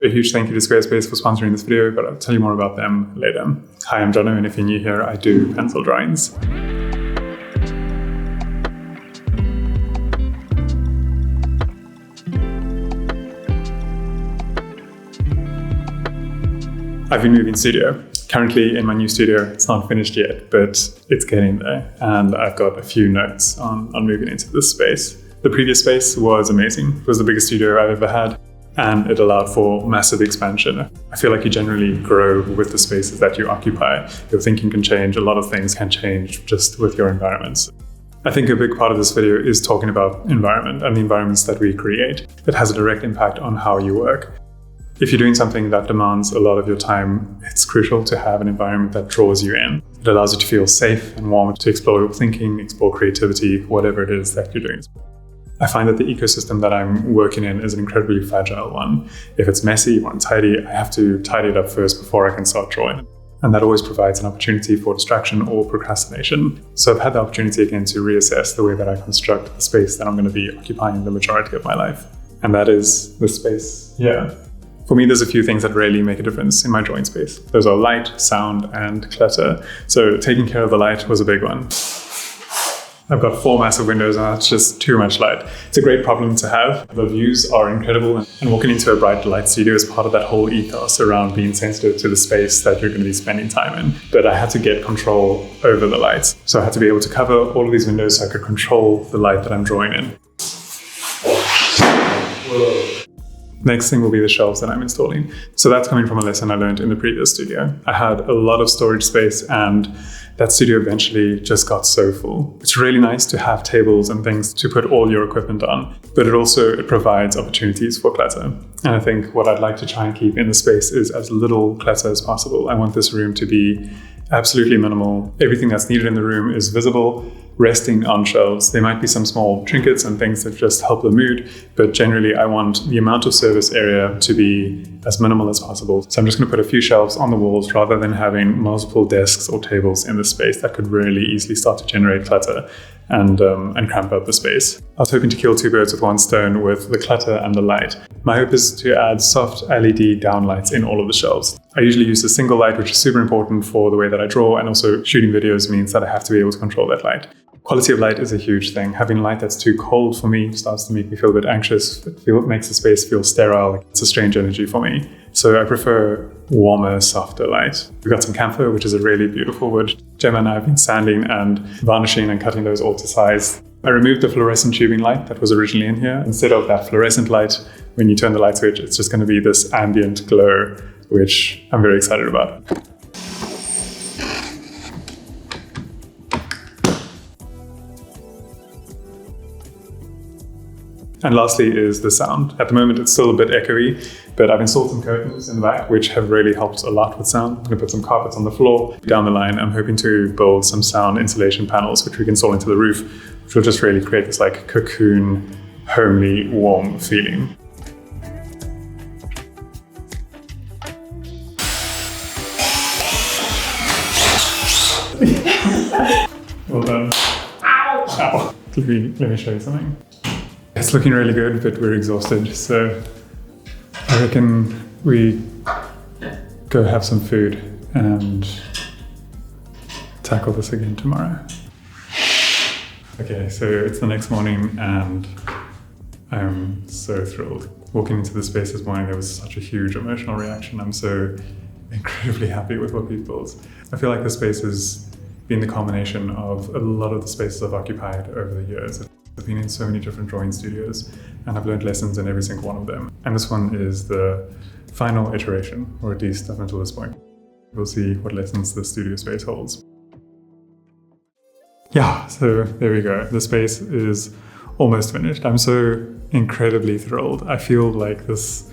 A huge thank you to Squarespace for sponsoring this video, but I'll tell you more about them later. Hi, I'm Jono, and if you're new here, I do pencil drawings. I've been moving studio. Currently in my new studio, it's not finished yet, but it's getting there. And I've got a few notes on moving into this space. The previous space was amazing. It was the biggest studio I've ever had, and it allowed for massive expansion. I feel like you generally grow with the spaces that you occupy. Your thinking can change, a lot of things can change just with your environments. I think a big part of this video is talking about environment and the environments that we create. It has a direct impact on how you work. If you're doing something that demands a lot of your time, it's crucial to have an environment that draws you in. It allows you to feel safe and warm to explore your thinking, explore creativity, whatever it is that you're doing. I find that the ecosystem that I'm working in is an incredibly fragile one. If it's messy or untidy, I have to tidy it up first before I can start drawing. And that always provides an opportunity for distraction or procrastination. So I've had the opportunity again to reassess the way that I construct the space that I'm going to be occupying the majority of my life. And that is the space here. For me, there's a few things that really make a difference in my drawing space. Those are light, sound, and clutter. So taking care of the light was a big one. I've got 4 massive windows and that's just too much light. It's a great problem to have. The views are incredible, and walking into a bright light studio is part of that whole ethos around being sensitive to the space that you're going to be spending time in. But I had to get control over the lights. So I had to be able to cover all of these windows so I could control the light that I'm drawing in. Whoa. Next thing will be the shelves that I'm installing. So that's coming from a lesson I learned in the previous studio. I had a lot of storage space and that studio eventually just got so full. It's really nice to have tables and things to put all your equipment on, but it provides opportunities for clutter. And I think what I'd like to try and keep in the space is as little clutter as possible. I want this room to be absolutely minimal. Everything that's needed in the room is visible, resting on shelves. There might be some small trinkets and things that just help the mood, but generally I want the amount of service area to be as minimal as possible. So I'm just going to put a few shelves on the walls rather than having multiple desks or tables in the space that could really easily start to generate clutter and cramp up the space. I was hoping to kill 2 birds with 1 stone with the clutter and the light. My hope is to add soft LED downlights in all of the shelves. I usually use a single light, which is super important for the way that I draw, and also shooting videos means that I have to be able to control that light. Quality of light is a huge thing. Having light that's too cold for me starts to make me feel a bit anxious. It makes the space feel sterile. It's a strange energy for me. So I prefer warmer, softer light. We've got some camphor, which is a really beautiful wood. Gemma and I have been sanding and varnishing and cutting those all to size. I removed the fluorescent tubing light that was originally in here. Instead of that fluorescent light, when you turn the light switch, it's just going to be this ambient glow, which I'm very excited about. And lastly is the sound. At the moment, it's still a bit echoey, but I've installed some curtains in the back, which have really helped a lot with sound. I'm going to put some carpets on the floor. Down the line, I'm hoping to build some sound insulation panels, which we can install into the roof, which will just really create this like cocoon, homely, warm feeling. Well done. Ow! Ow. Let me show you something. It's looking really good, but we're exhausted, so I reckon we go have some food and tackle this again tomorrow. Okay, so it's the next morning and I'm so thrilled. Walking into the space this morning, there was such a huge emotional reaction. I'm so incredibly happy with what we've built. I feel like the space has been the culmination of a lot of the spaces I've occupied over the years. I've been in so many different drawing studios and I've learned lessons in every single one of them. And this one is the final iteration, or at least up until this point. We'll see what lessons the studio space holds. Yeah, so there we go. The space is almost finished. I'm so incredibly thrilled. I feel like this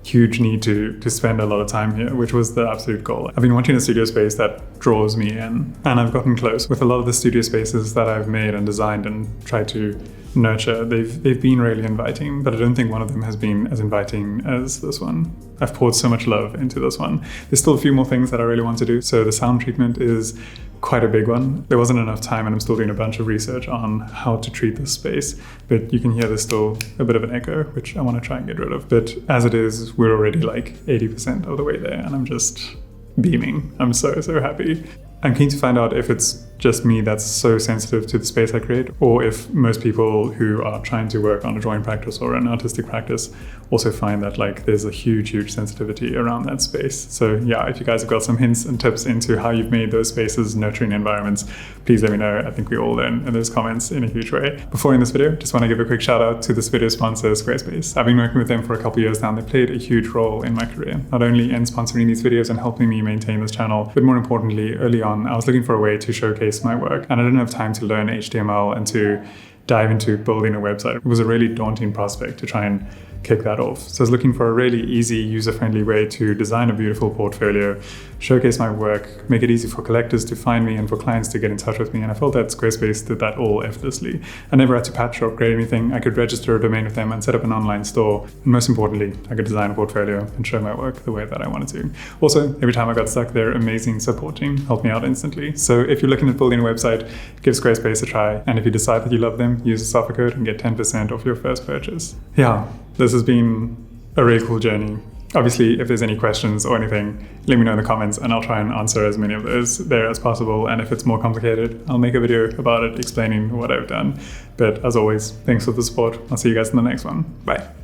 huge need to spend a lot of time here, which was the absolute goal. I've been wanting a studio space that draws me in, and I've gotten close. With a lot of the studio spaces that I've made and designed and tried to nurture. They've been really inviting, but I don't think one of them has been as inviting as this one. I've poured so much love into this one. There's still a few more things that I really want to do. So the sound treatment is quite a big one. There wasn't enough time, and I'm still doing a bunch of research on how to treat this space. But you can hear there's still a bit of an echo, which I want to try and get rid of. But as it is, we're already like 80% of the way there, and I'm just beaming. I'm so happy. I'm keen to find out if it's just me that's so sensitive to the space I create, or if most people who are trying to work on a drawing practice or an artistic practice also find that like there's a huge sensitivity around that space. So yeah, if you guys have got some hints and tips into how you've made those spaces nurturing environments, please let me know. I think we all learn in those comments in a huge way. Before in this video, just want to give a quick shout out to this video sponsor, Squarespace. I've been working with them for a couple years now, and they played a huge role in my career, not only in sponsoring these videos and helping me maintain this channel, but more importantly, early on, I was looking for a way to showcase my work, and I didn't have time to learn HTML and to dive into building a website. It was a really daunting prospect to try and kick that off. So I was looking for a really easy, user-friendly way to design a beautiful portfolio, showcase my work, make it easy for collectors to find me and for clients to get in touch with me. And I felt that Squarespace did that all effortlessly. I never had to patch or upgrade anything. I could register a domain with them and set up an online store. And most importantly, I could design a portfolio and show my work the way that I wanted to. Also, every time I got stuck, their amazing support team helped me out instantly. So if you're looking at building a website, give Squarespace a try. And if you decide that you love them, use the offer code and get 10% off your first purchase. Yeah, this has been a really cool journey. Obviously, if there's any questions or anything, let me know in the comments and I'll try and answer as many of those there as possible. And if it's more complicated, I'll make a video about it explaining what I've done. But as always, thanks for the support. I'll see you guys in the next one. Bye.